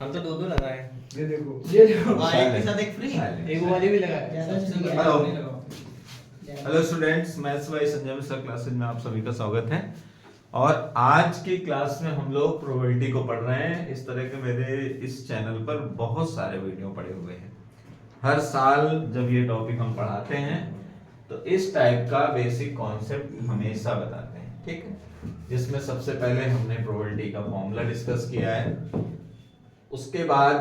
हम तो 2-2 लगाए। ये देखो एक के साथ एक फ्री, एक वाली भी लगाया। Hello hello students, maths by Sanjay Mishra classes में आप सभी का स्वागत है। और आज की क्लास में हम लोग प्रोबेबिलिटी को पढ़ रहे हैं। इस तरह के मेरे इस चैनल पर बहुत सारे वीडियो पड़े हुए हैं। हर साल जब ये टॉपिक हम पढ़ाते हैं तो इस टाइप का बेसिक कॉन्सेप्ट हमेशा बताते हैं, ठीक है। जिसमें सबसे पहले हमने प्रोबेबिलिटी का फॉर्मूला डिस्कस किया है, उसके बाद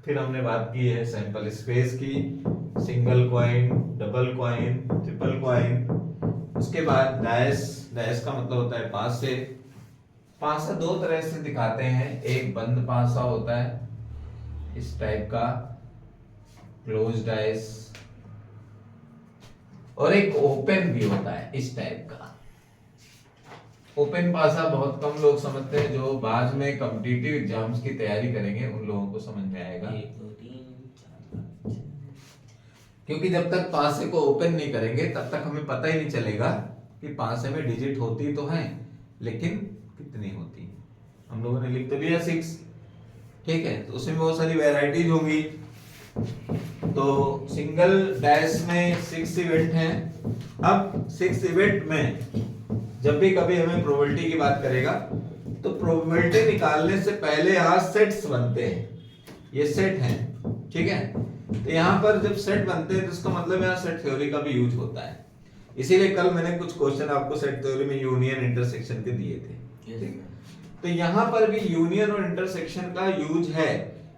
फिर हमने बात की है सैंपल स्पेस की, single coin, double coin, triple coin. उसके बाद डैश, डैश का मतलब होता है पासे। पासा दो तरह से दिखाते हैं, एक बंद पासा होता है इस टाइप का, क्लोज डैश, और एक ओपन भी होता है इस टाइप का। ओपन पासा बहुत कम लोग समझते हैं, जो बाद में कॉम्पिटिटिव एग्जाम्स की तैयारी करेंगे उन लोगों को समझ में आएगा। 1 2 3 4 क्योंकि जब तक पासे को ओपन नहीं करेंगे तब तक हमें पता ही नहीं चलेगा कि पासे में डिजिट होती तो हैं लेकिन कितनी होती हैं। हम लोगों ने लिख तो दिया 6, ठीक है, तो उसमें बहुत सारी वैरायटीज होंगी। तो सिंगल डैश में 6 इवेंट हैं। अब 6 इवेंट में जब भी कभी हमें प्रोबेबिलिटी की बात करेगा तो प्रोबेबिलिटी निकालने से पहले यहाँ सेट्स बनते हैं। ये सेट हैं, ठीक है। तो यहाँ पर जब सेट बनते हैं तो इसका मतलब यहाँ सेट थ्योरी का भी यूज होता है। इसीलिए कल मैंने कुछ क्वेश्चन आपको सेट थ्योरी में यूनियन इंटरसेक्शन के दिए थे, ठीक है। तो यहाँ पर भी यूनियन और इंटरसेक्शन का यूज है,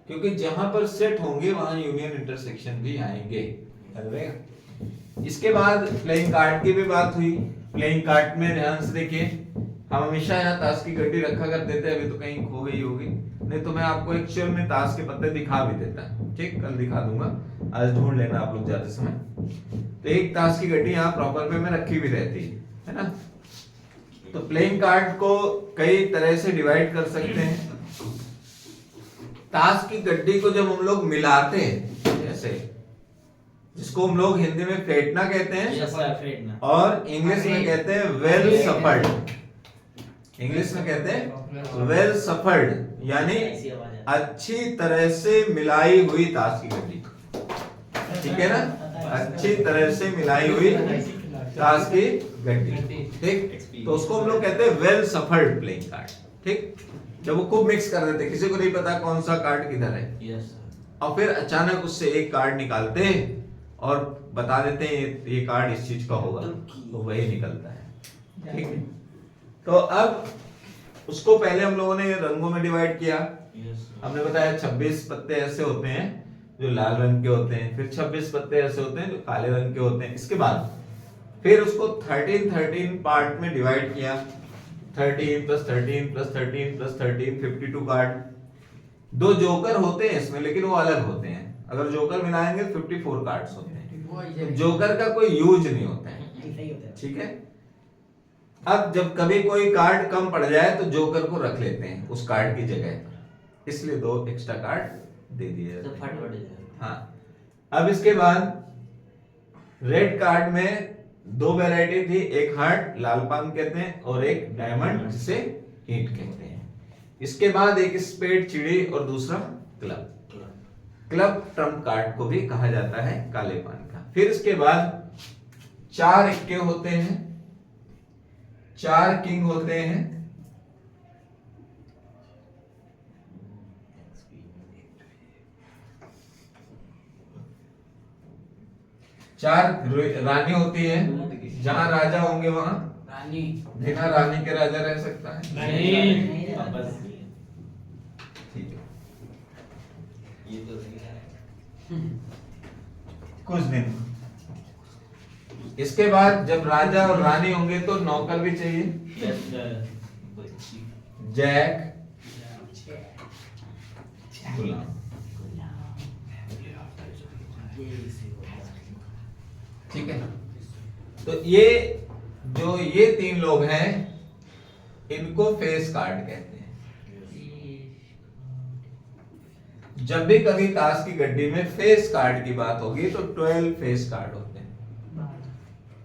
क्योंकि जहां पर सेट होंगे वहां यूनियन इंटरसेक्शन भी आएंगे। इसके बाद प्लेइंग कार्ड की भी बात हुई। प्लेइंग कार्ड में ध्यान से देखिए, हम हमेशा यहाँ ताश की गड्डी रखा करते थे, अभी तो कहीं खो गई होगी, नहीं तो मैं आपको एक्चुअल में ताश के पत्ते दिखा भी देता, ठीक, कल दिखा दूंगा, आज ढूंढ लेना आप लोग जाते समय। तो एक ताश की गड्डी यहाँ प्रॉपर वे में रखी भी रहती है ना। तो प्लेइंग कार्ड को कई तरह से डिवाइड कर सकते हैं। ताश की गड्डी को जब हम लोग मिलाते हैं, जैसे जिसको हम लोग हिंदी में फेंटना कहते हैं और इंग्लिश में कहते हैं वेल सफल्ड। इंग्लिश में कहते हैं वेल सफल्ड, यानी अच्छी तरह से मिलाई हुई ताश की गड्डी, ठीक है ना, अच्छी तरह से मिलाई हुई ताश की गड्डी, ठीक। तो उसको हम लोग कहते हैं वेल सफल्ड प्लेइंग कार्ड, ठीक। जब वो खूब मिक्स कर देते, किसी को नहीं पता कौन सा कार्ड किधर है, और फिर अचानक उससे एक कार्ड निकालते हैं और बता देते हैं ये कार्ड इस चीज का होगा, तो वही निकलता है, ठीक है। तो अब उसको पहले हम लोगों ने रंगों में डिवाइड किया। हमने बताया 26 पत्ते ऐसे होते हैं जो लाल रंग के होते हैं, फिर 26 पत्ते ऐसे होते हैं जो काले रंग के होते हैं। इसके बाद फिर उसको 13 पार्ट में डिवाइड किया। 13 + 13 + 13 + 13 52 कार्ड। दो जोकर होते हैं इसमें, लेकिन वो अलग होते हैं। अगर जोकर मिलाएंगे 54 कार्ड्स होते हैं। जोकर का कोई यूज नहीं होता है, ठीक है। अब जब कभी कोई कार्ड कम पड़ जाए तो जोकर को रख लेते हैं उस कार्ड की जगह पर, इसलिए 2 एक्स्ट्रा कार्ड दे दिए जाते हैं। हाँ, अब इसके बाद रेड कार्ड में 2 वैरायटी थी, एक हार्ट लाल पान कहते हैं और एक डायमंड जिसे ईंट कहते हैं। इसके बाद एक स्पेड चिड़ी और दूसरा क्लब। क्लब ट्रम्प कार्ड को भी कहा जाता है काले पान का। फिर इसके बाद 4 इक्के होते हैं, 4 किंग होते हैं, 4 रानी होती है। जहां राजा होंगे वहां रानी, बिना रानी के राजा रह सकता है? नहीं। ठीक है, ये तो कुछ दिन। इसके बाद जब राजा और रानी होंगे तो नौकर भी चाहिए, जैक, गुलाम, ठीक है। तो ये जो ये 3 लोग हैं इनको फेस कार्ड कहते हैं। जब भी कभी ताश की गड्डी में फेस कार्ड की बात होगी तो 12 फेस कार्ड होते हैं।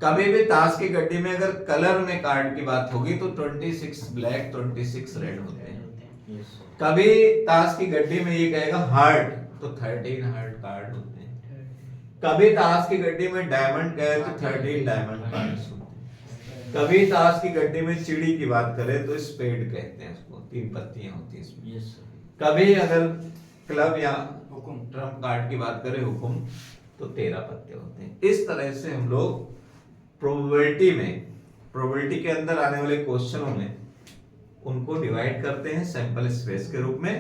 कभी भी ताश की गड्डी में अगर कलर में कार्ड की बात होगी तो 26 ब्लैक 26 रेड होते हैं। Yes, sir. कभी ताश की गड्डी में ये कहेगा हार्ट, तो 13 हार्ट कार्ड होते हैं। कभी ताश की गड्डी में डायमंड कहे तो 13 डायमंड कार्ड्स होते हैं। कभी ताश की गड्डी में चिड़ी की बात करें तो स्पेड कहते हैं उसको, 3 पत्तियां होती हैं इसमें। Yes, sir. कभी अगर क्लब या हुकुम ट्रम्प कार्ड की बात करें हुकुम, तो 13 पत्ते होते हैं। इस तरह से हम लोग प्रोबेबिलिटी के अंदर आने वाले क्वेश्चनों में उनको डिवाइड करते हैं सैंपल स्पेस के रूप में।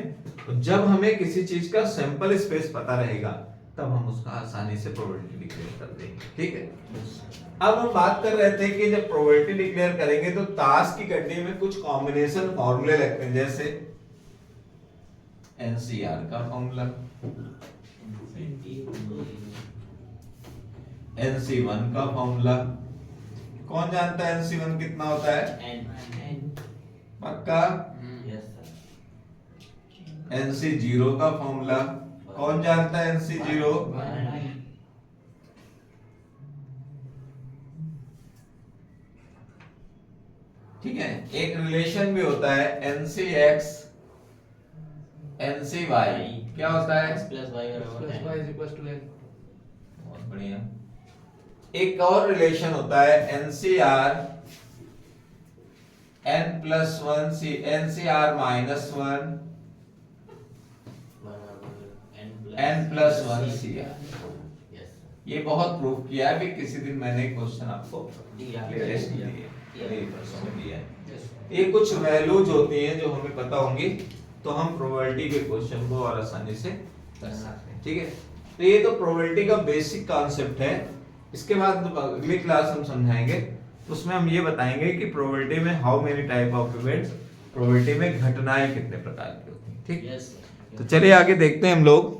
तो जब हमें किसी चीज का सैंपल स्पेस पता रहेगा तब हम उसका आसानी से प्रोबेबिलिटी डिक्लेयर कर देंगे, ठीक है। Yes, sir. अब हम बात कर रहे थे कि जब प्रोबेबिलिटी डिक्लेयर करेंगे तो ताश की गड्डी में कुछ कॉम्बिनेशन फॉर्मूले लगते हैं, जैसे एनसीआर का फॉर्मूला, NC1 का फॉर्मूला। कौन जानता है NC1 कितना होता है? पक्का? Yes, sir. NC0 का फॉर्मूला कौन जानता है? NC0 ठीक है। एक रिलेशन भी होता है NCX NCY, क्या होता है? X plus Y बराबर plus 10. y is equal to n। बहुत बढ़िया। एक और रिलेशन होता है NCR N+1 C NCR -1 N+1 CR। Yes, sir. ये बहुत प्रूफ किया है भी, किसी दिन मैंने क्वेश्चन आपको दिया। क्लियरेस्ट दिया। दिए, ये परसों में दिया है। यस। ये कुछ वैल्यूज होती हैं जो हमें पता होंगी, तो हम प्रोबेबिलिटी के क्वेश्चन को और आसानी से कर सकते हैं, ठीक है। तो ये तो प्रोबेबिलिटी का बेसिक कॉन्सेप्ट है। इसके बाद अगली क्लास हम समझाएंगे, उसमें हम ये बताएंगे कि प्रोबेबिलिटी में how many type of events, probability में घटनाएं कितने प्रकार की होती हैं, ठीक। Yes, sir. तो चलिए आगे देखते हैं हम लोग।